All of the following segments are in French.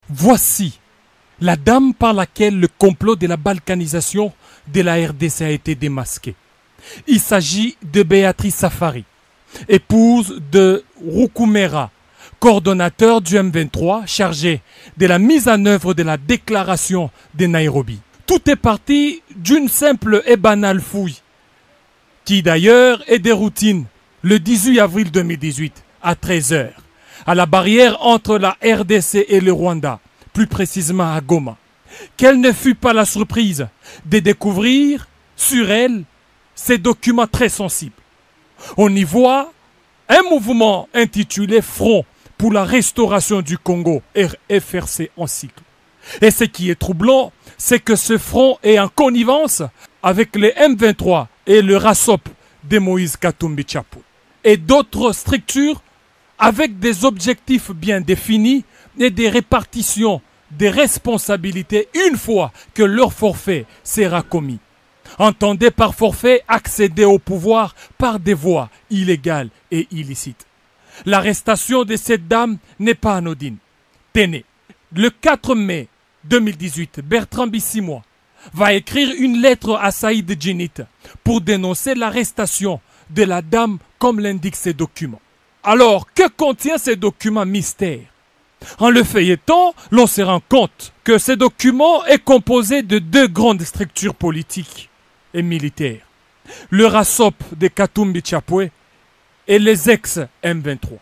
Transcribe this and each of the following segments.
Voici la dame par laquelle le complot de la balkanisation de la RDC a été démasqué. Il s'agit de Béatrice Safari, épouse de Rukumera, coordonnateur du M23 chargé de la mise en œuvre de la déclaration de Nairobi. Tout est parti d'une simple et banale fouille, qui d'ailleurs est des routines le 18 avril 2018 à 13 h, à la barrière entre la RDC et le Rwanda, plus précisément à Goma. Quelle ne fut pas la surprise de découvrir sur elle ces documents très sensibles. On y voit un mouvement intitulé Front pour la restauration du Congo, FRC en cycle. Et ce qui est troublant, c'est que ce front est en connivence avec les M23 et le RASOP de Moïse Katumbi Chapwe et d'autres structures avec des objectifs bien définis et des répartitions des responsabilités une fois que leur forfait sera commis. Entendez par forfait accéder au pouvoir par des voies illégales et illicites. L'arrestation de cette dame n'est pas anodine. Tenez, le 4 mai 2018, Bertrand Bisimwa va écrire une lettre à Saïd Djinit pour dénoncer l'arrestation de la dame comme l'indiquent ces documents. Alors, que contient ces documents mystères? En le feuilletant, l'on se rend compte que ces documents est composé de deux grandes structures politiques et militaires. Le RASOP de Katumbi Chapwe et les ex-M23.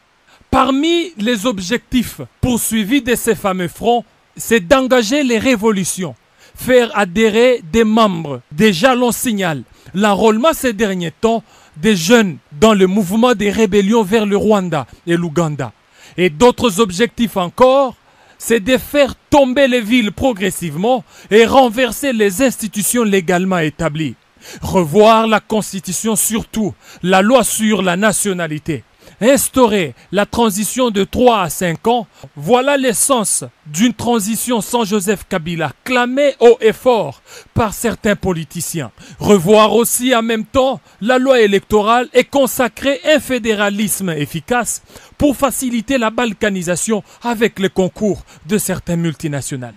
Parmi les objectifs poursuivis de ces fameux fronts, c'est d'engager les révolutions, faire adhérer des membres. Déjà l'on signale l'enrôlement ces derniers temps des jeunes dans le mouvement des rébellions vers le Rwanda et l'Ouganda. Et d'autres objectifs encore, c'est de faire tomber les villes progressivement et renverser les institutions légalement établies. Revoir la Constitution, surtout la loi sur la nationalité. Instaurer la transition de 3 à 5 ans, voilà l'essence d'une transition sans Joseph Kabila, clamée haut et fort par certains politiciens. Revoir aussi en même temps la loi électorale et consacrer un fédéralisme efficace pour faciliter la balkanisation avec le concours de certaines multinationales.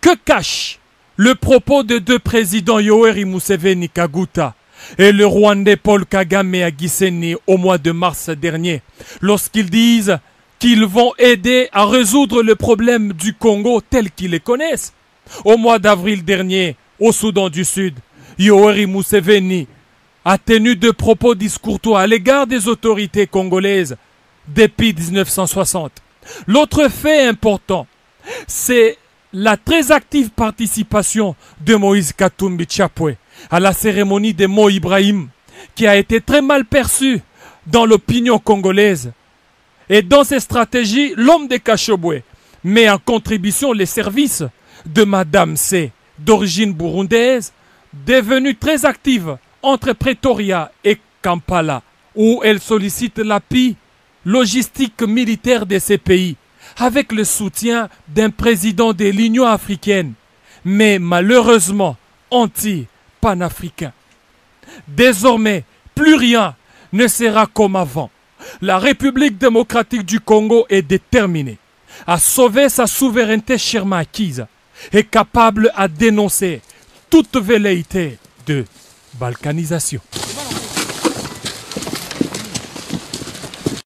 Que cache le propos de deux présidents Yoweri Museveni Kaguta et le Rwandais Paul Kagame à Gisenyi au mois de mars dernier, lorsqu'ils disent qu'ils vont aider à résoudre le problème du Congo tel qu'ils le connaissent? Au mois d'avril dernier, au Soudan du Sud, Yoweri Museveni a tenu de propos discourtois à l'égard des autorités congolaises depuis 1960. L'autre fait important, c'est la très active participation de Moïse Katumbi Chapwe à la cérémonie de Mo Ibrahim, qui a été très mal perçue dans l'opinion congolaise. Et dans ces stratégies, l'homme de Kashobwe met en contribution les services de Madame C, d'origine burundaise, devenue très active entre Pretoria et Kampala, où elle sollicite l'appui logistique militaire de ces pays, avec le soutien d'un président de l'Union africaine, mais malheureusement anti-panafricain. Désormais, plus rien ne sera comme avant. La République démocratique du Congo est déterminée à sauver sa souveraineté chèrement acquise et capable à dénoncer toute velléité de balkanisation.